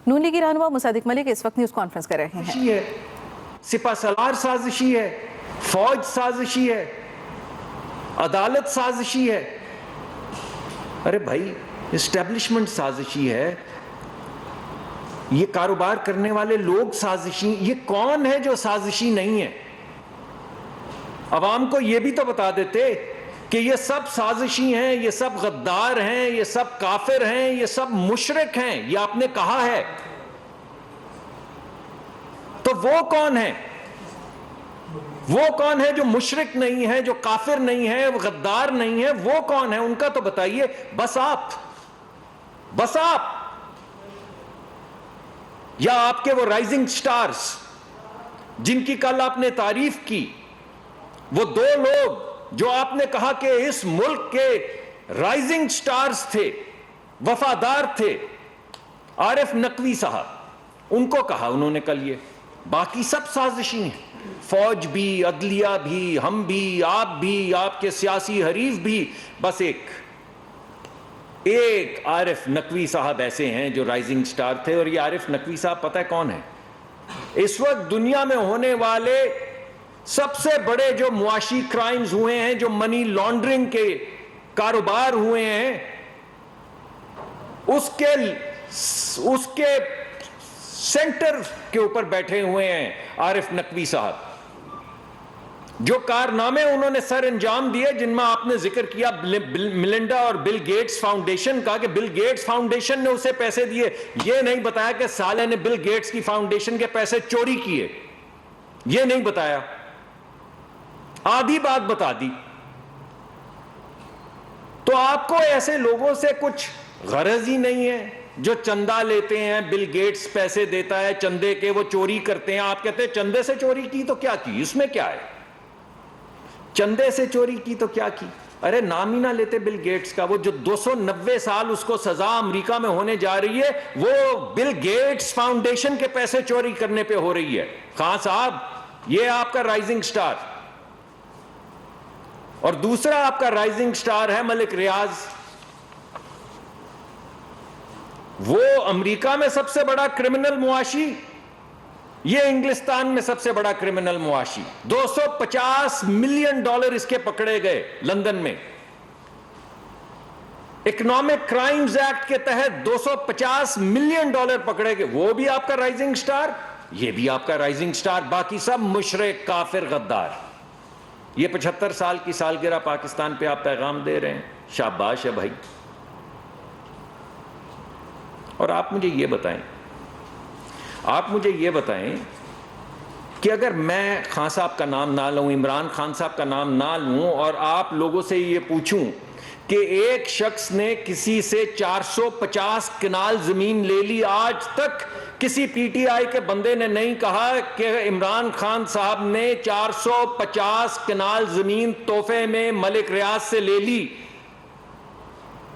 نون لیگی رہنما مصدق ملک اس وقت news conference کر رہے ہیں. سپہ سالار سازشی ہے، فوج سازشی ہے، عدالت سازشی ہے. ارے بھائی اسٹیبلشمنٹ سازشی ہے، یہ کاروبار کرنے والے لوگ سازشی. یہ کون ہے جو سازشی نہیں ہے؟ عوام کو یہ بھی تو بتا دیتے کہ یہ سب سازشی ہیں، یہ سب غدار ہیں، یہ سب کافر ہیں، یہ سب مشرک ہیں. یہ آپ نے کہا ہے، تو وہ کون ہے؟ وہ کون ہے جو مشرک نہیں ہے، جو کافر نہیں ہے، غدار نہیں ہے؟ وہ کون ہے؟ ان کا تو بتائیے. بس آپ یا آپ کے وہ رائزنگ سٹارز جن کی کل آپ نے تعریف کی، وہ دو لوگ جو آپ نے کہا کہ اس ملک کے رائزنگ سٹارز تھے، وفادار تھے، عارف نقوی صاحب، ان کو کہا انہوں نے کل یہ. باقی سب سازشی ہیں، فوج بھی، عدلیہ بھی، ہم بھی، آپ بھی، آپ کے سیاسی حریف بھی. بس ایک عارف نقوی صاحب ایسے ہیں جو رائزنگ سٹار تھے. اور یہ عارف نقوی صاحب پتہ ہے کون ہے؟ اس وقت دنیا میں ہونے والے سب سے بڑے جو معاشی کرائمز ہوئے ہیں، جو منی لانڈرنگ کے کاروبار ہوئے ہیں، اس کے سینٹر کے اوپر بیٹھے ہوئے ہیں عارف نقوی صاحب. جو کارنامے انہوں نے سر انجام دیے، جن میں آپ نے ذکر کیا ملنڈا اور بل گیٹس فاؤنڈیشن کا، کہ بل گیٹس فاؤنڈیشن نے اسے پیسے دیے. یہ نہیں بتایا کہ سالے نے بل گیٹس کی فاؤنڈیشن کے پیسے چوری کیے. یہ نہیں بتایا، آدھی بات بتا دی. تو آپ کو ایسے لوگوں سے کچھ غرض ہی نہیں ہے جو چندہ لیتے ہیں. بل گیٹس پیسے دیتا ہے چندے کے، وہ چوری کرتے ہیں. آپ کہتے ہیں چندے سے چوری کی تو کیا کی، اس میں کیا ہے؟ چندے سے چوری کی تو کیا کی؟ ارے نام ہی نہ لیتے بل گیٹس کا. وہ جو 290 سال اس کو سزا امریکہ میں ہونے جا رہی ہے، وہ بل گیٹس فاؤنڈیشن کے پیسے چوری کرنے پہ ہو رہی ہے. خان صاحب، یہ آپ کا رائزنگ سٹار. اور دوسرا آپ کا رائزنگ سٹار ہے ملک ریاض. وہ امریکہ میں سب سے بڑا کرمنل معاشی، یہ انگلستان میں سب سے بڑا کرمنل معاشی. $250 ملین اس کے پکڑے گئے لندن میں. اکنامک کرائمز ایکٹ کے تحت $250 ملین پکڑے گئے. وہ بھی آپ کا رائزنگ سٹار، یہ بھی آپ کا رائزنگ سٹار. باقی سب مشرک، کافر، غدار. یہ 75 سال کی سالگرہ پاکستان پہ آپ پیغام دے رہے ہیں. شاباش ہے بھائی. اور آپ مجھے یہ بتائیں کہ اگر میں خان صاحب کا نام نہ لوں، عمران خان صاحب کا نام نہ لوں، اور آپ لوگوں سے یہ پوچھوں کہ ایک شخص نے کسی سے 450 کنال زمین لے لی، آج تک کسی پی ٹی آئی کے بندے نے نہیں کہا کہ عمران خان صاحب نے 450 کنال زمین تحفے میں ملک ریاض سے لے لی،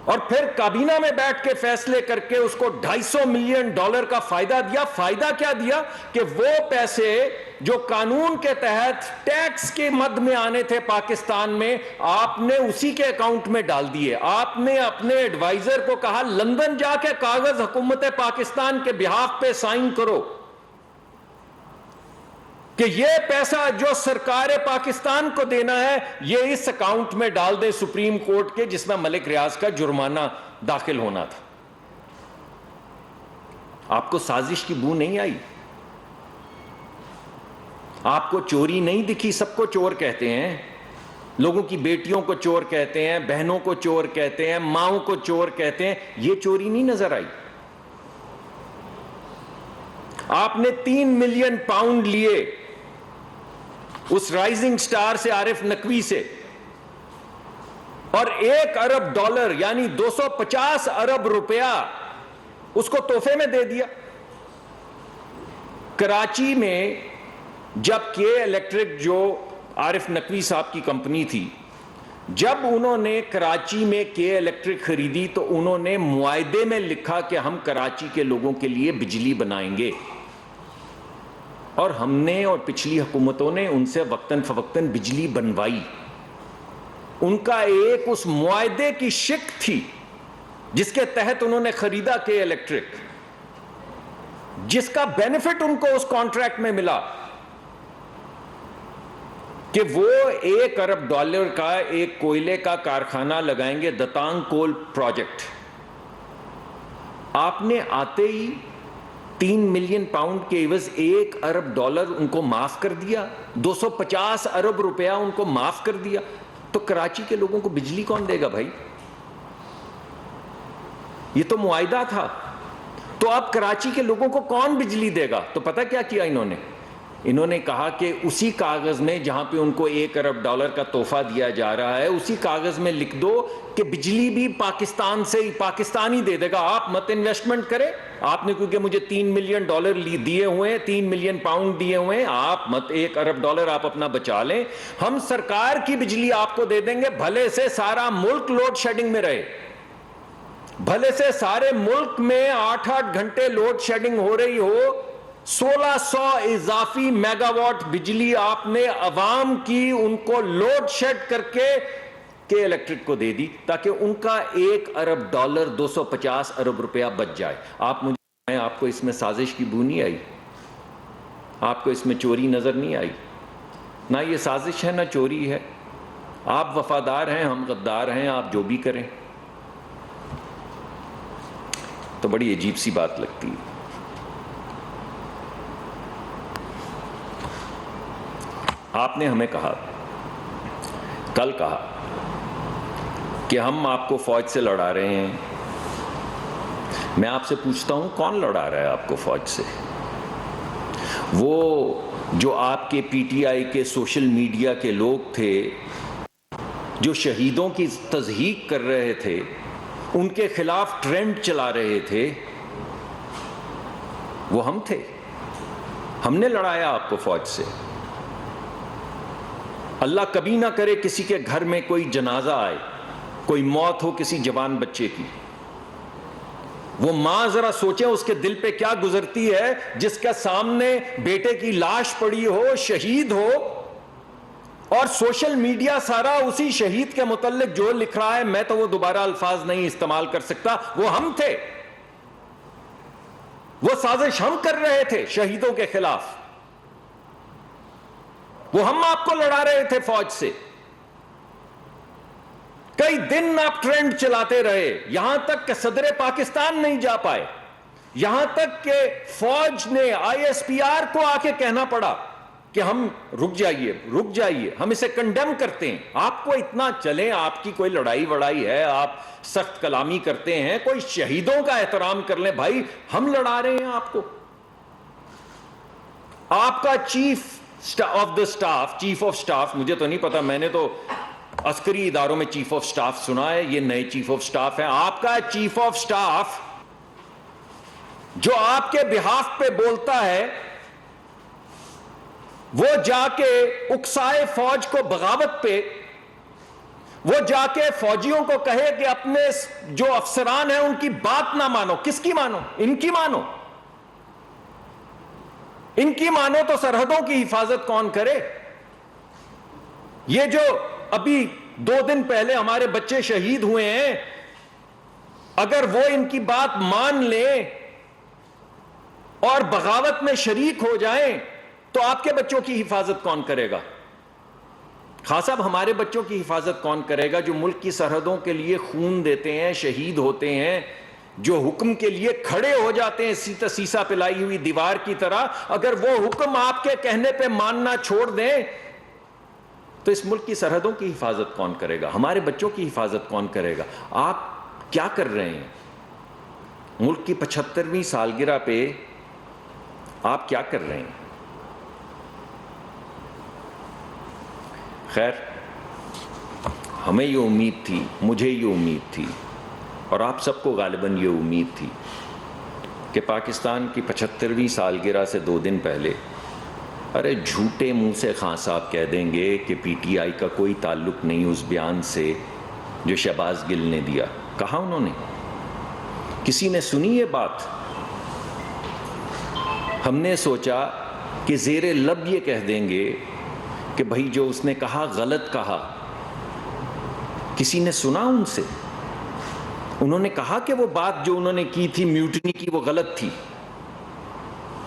اور پھر کابینہ میں بیٹھ کے فیصلے کر کے اس کو $250 ملین کا فائدہ دیا. فائدہ کیا دیا؟ کہ وہ پیسے جو قانون کے تحت ٹیکس کے مد میں آنے تھے پاکستان میں، آپ نے اسی کے اکاؤنٹ میں ڈال دیے. آپ نے اپنے ایڈوائزر کو کہا لندن جا کے کاغذ حکومت پاکستان کے بہاف پہ سائن کرو کہ یہ پیسہ جو سرکار پاکستان کو دینا ہے یہ اس اکاؤنٹ میں ڈال دے سپریم کورٹ کے، جس میں ملک ریاض کا جرمانہ داخل ہونا تھا. آپ کو سازش کی بو نہیں آئی؟ آپ کو چوری نہیں دکھی؟ سب کو چور کہتے ہیں، لوگوں کی بیٹیوں کو چور کہتے ہیں، بہنوں کو چور کہتے ہیں، ماؤں کو چور کہتے ہیں. یہ چوری نہیں نظر آئی؟ آپ نے 3 ملین پاؤنڈ لیے اس رائزنگ سٹار سے، عارف نقوی سے، اور $1 ارب یعنی 250 ارب روپیہ اس کو تحفے میں دے دیا. کراچی میں جب کے الیکٹرک، جو عارف نقوی صاحب کی کمپنی تھی، جب انہوں نے کراچی میں کے الیکٹرک خریدی تو انہوں نے معاہدے میں لکھا کہ ہم کراچی کے لوگوں کے لیے بجلی بنائیں گے. اور ہم نے اور پچھلی حکومتوں نے ان سے وقتاً فوقتاً بجلی بنوائی. ان کا ایک اس معاہدے کی شک تھی جس کے تحت انہوں نے خریدا کے الیکٹرک. جس کا بینیفٹ ان کو اس کانٹریکٹ میں ملا کہ وہ $1 ارب کا ایک کوئلے کا کارخانہ لگائیں گے، دتانگ کول پروجیکٹ. آپ نے آتے ہی 3 ملین پاؤنڈ کے عوض $1 ارب ان کو معاف کر دیا، 250 ارب روپیہ ان کو معاف کر دیا. تو کراچی کے لوگوں کو بجلی کون دے گا بھائی؟ یہ تو معاہدہ تھا. تو اب کراچی کے لوگوں کو کون بجلی دے گا؟ تو پتہ کیا کیا انہوں نے کہا کہ اسی کاغذ میں جہاں پہ ان کو $1 ارب کا تحفہ دیا جا رہا ہے، اسی کاغذ میں لکھ دو کہ بجلی بھی پاکستان سے پاکستان ہی دے دے گا، آپ مت انویسٹمنٹ کریں. آپ نے کیونکہ مجھے $3 ملین دیے ہوئے ہیں، 3 ملین پاؤنڈ دیے ہوئے ہیں، آپ مت $1 ارب آپ اپنا بچا لیں، ہم سرکار کی بجلی آپ کو دے دیں گے. بھلے سے سارا ملک لوڈ شیڈنگ میں رہے، بھلے سے سارے ملک میں 8-8 گھنٹے لوڈ شیڈنگ ہو رہی ہو، 1600 اضافی میگا واٹ بجلی آپ نے عوام کی ان کو لوڈ شیڈ کر کے الیکٹرک کو دے دی تاکہ ان کا $1 ارب 250 ارب روپیہ بچ جائے. آپ کو اس میں سازش کی بو نہیں آئی؟ آپ کو اس میں چوری نظر نہیں آئی؟ نہ یہ سازش ہے نہ چوری ہے. آپ وفادار ہیں، ہم غدار ہیں، آپ جو بھی کریں. تو بڑی عجیب سی بات لگتی ہے. آپ نے ہمیں کہا، کل کہا کہ ہم آپ کو فوج سے لڑا رہے ہیں. میں آپ سے پوچھتا ہوں کون لڑا رہا ہے آپ کو فوج سے؟ وہ جو آپ کے پی ٹی آئی کے سوشل میڈیا کے لوگ تھے جو شہیدوں کی تضحیق کر رہے تھے، ان کے خلاف ٹرینڈ چلا رہے تھے، وہ ہم تھے. ہم نے لڑایا آپ کو فوج سے. اللہ کبھی نہ کرے کسی کے گھر میں کوئی جنازہ آئے، کوئی موت ہو کسی جوان بچے کی. وہ ماں ذرا سوچیں اس کے دل پہ کیا گزرتی ہے جس کے سامنے بیٹے کی لاش پڑی ہو، شہید ہو، اور سوشل میڈیا سارا اسی شہید کے متعلق جو لکھ رہا ہے. میں تو وہ دوبارہ الفاظ نہیں استعمال کر سکتا. وہ ہم تھے، وہ سازش ہم کر رہے تھے شہیدوں کے خلاف. وہ ہم آپ کو لڑا رہے تھے فوج سے. کئی دن آپ ٹرینڈ چلاتے رہے، یہاں تک کہ صدر پاکستان نہیں جا پائے، یہاں تک کہ فوج نے ISPR کو آ کے کہنا پڑا کہ ہم رک جائیے، ہم اسے کنڈیم کرتے ہیں. آپ کو اتنا چلیں، آپ کی کوئی لڑائی وڑائی ہے، آپ سخت کلامی کرتے ہیں، کوئی شہیدوں کا احترام کر لیں. بھائی ہم لڑا رہے ہیں آپ کو. آپ کا چیف آف سٹاف، مجھے تو نہیں پتا، میں نے تو عسکری اداروں میں چیف آف سٹاف سنا ہے، یہ نئے چیف آف سٹاف ہیں. آپ کا چیف آف سٹاف جو آپ کے بہاف پہ بولتا ہے، وہ جا کے اکسائے فوج کو بغاوت پہ، وہ جا کے فوجیوں کو کہے کہ اپنے جو افسران ہیں ان کی بات نہ مانو. کس کی مانو؟ ان کی مانو. ان کی مانو تو سرحدوں کی حفاظت کون کرے؟ یہ جو ابھی 2 دن پہلے ہمارے بچے شہید ہوئے ہیں، اگر وہ ان کی بات مان لیں اور بغاوت میں شریک ہو جائیں تو آپ کے بچوں کی حفاظت کون کرے گا؟ خان صاحب، ہمارے بچوں کی حفاظت کون کرے گا جو ملک کی سرحدوں کے لیے خون دیتے ہیں، شہید ہوتے ہیں، جو حکم کے لیے کھڑے ہو جاتے ہیں سیسا پلائی ہوئی دیوار کی طرح؟ اگر وہ حکم آپ کے کہنے پہ ماننا چھوڑ دیں تو اس ملک کی سرحدوں کی حفاظت کون کرے گا؟ ہمارے بچوں کی حفاظت کون کرے گا؟ آپ کیا کر رہے ہیں؟ ملک کی 75ویں سالگرہ پہ آپ کیا کر رہے ہیں؟ خیر، ہمیں یہ امید تھی، مجھے یہ امید تھی، اور آپ سب کو غالباً یہ امید تھی کہ پاکستان کی 75ویں سالگرہ سے 2 دن پہلے ارے جھوٹے منہ سے خان صاحب کہہ دیں گے کہ پی ٹی آئی کا کوئی تعلق نہیں اس بیان سے جو شہباز گل نے دیا. کہا انہوں نے؟ کسی نے سنی یہ بات؟ ہم نے سوچا کہ زیر لب یہ کہہ دیں گے کہ بھائی جو اس نے کہا غلط کہا. کسی نے سنا ان سے؟ انہوں نے کہا کہ وہ بات جو انہوں نے کی تھی میوٹنی کی وہ غلط تھی؟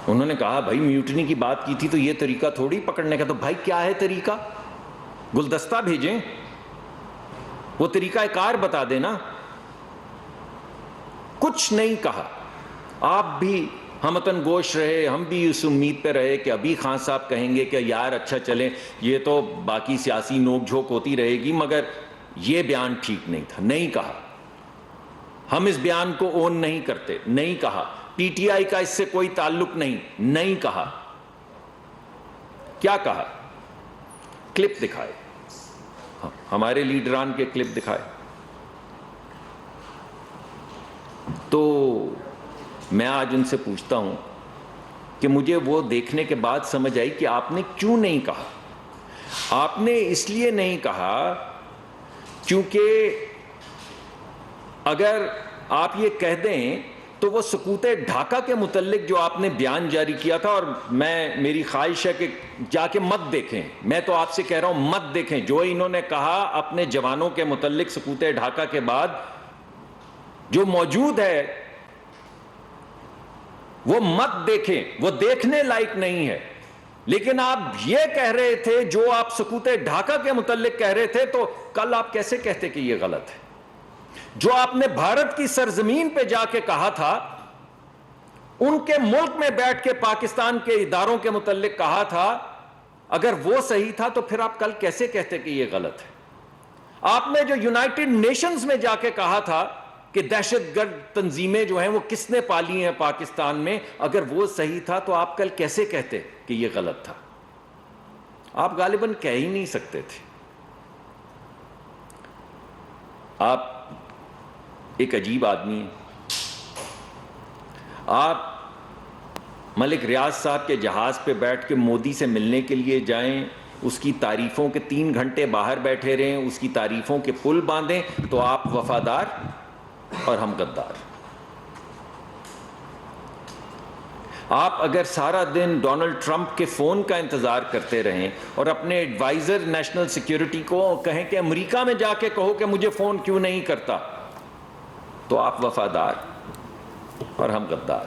انہوں نے کہا بھائی میوٹنی کی بات کی تھی تو یہ طریقہ تھوڑی پکڑنے کا. تو بھائی کیا ہے طریقہ؟ گلدستہ بھیجیں, وہ طریقہ کار بتا دینا. کچھ نہیں کہا. آپ بھی ہمتن گوش رہے, ہم بھی اس امید پہ رہے کہ ابھی خان صاحب کہیں گے کہ یار اچھا چلیں, یہ تو باقی سیاسی نوک جھوک ہوتی رہے گی, مگر یہ بیان ٹھیک نہیں تھا. نہیں کہا. ہم اس بیان کو اون نہیں کرتے. نہیں کہا. پی ٹی آئی کا اس سے کوئی تعلق نہیں. نہیں کہا. کیا کہا؟ کلپ دکھائے, ہمارے لیڈران کے کلپ دکھائے. تو میں آج ان سے پوچھتا ہوں کہ مجھے وہ دیکھنے کے بعد سمجھ آئی کہ آپ نے کیوں نہیں کہا. آپ نے اس لیے نہیں کہا کیونکہ اگر آپ یہ کہہ دیں تو وہ سکوت ڈھاکہ کے متعلق جو آپ نے بیان جاری کیا تھا, اور میری خواہش ہے کہ جا کے مت دیکھیں, میں تو آپ سے کہہ رہا ہوں مت دیکھیں جو انہوں نے کہا اپنے جوانوں کے متعلق سکوت ڈھاکہ کے بعد, جو موجود ہے وہ مت دیکھیں, وہ دیکھنے لائق نہیں ہے. لیکن آپ یہ کہہ رہے تھے جو آپ سکوت ڈھاکہ کے متعلق کہہ رہے تھے, تو کل آپ کیسے کہتے کہ یہ غلط ہے؟ جو آپ نے بھارت کی سرزمین پہ جا کے کہا تھا, ان کے ملک میں بیٹھ کے پاکستان کے اداروں کے متعلق کہا تھا, اگر وہ صحیح تھا تو پھر آپ کل کیسے کہتے کہ یہ غلط ہے؟ آپ نے جو یونائٹڈ نیشنز میں جا کے کہا تھا کہ دہشت گرد تنظیمیں جو ہیں وہ کس نے پالی ہیں پاکستان میں, اگر وہ صحیح تھا تو آپ کل کیسے کہتے کہ یہ غلط تھا؟ آپ غالباً کہہ ہی نہیں سکتے تھے. آپ ایک عجیب آدمی ہیں. آپ ملک ریاض صاحب کے جہاز پہ بیٹھ کے مودی سے ملنے کے لیے جائیں, اس کی تعریفوں کے 3 گھنٹے باہر بیٹھے رہیں, اس کی تعریفوں کے پل باندھیں, تو آپ وفادار اور ہم غدار. آپ اگر سارا دن ڈونلڈ ٹرمپ کے فون کا انتظار کرتے رہیں اور اپنے ایڈوائزر نیشنل سیکیورٹی کو کہیں کہ امریکہ میں جا کے کہو کہ مجھے فون کیوں نہیں کرتا, تو آپ وفادار اور ہم غدار.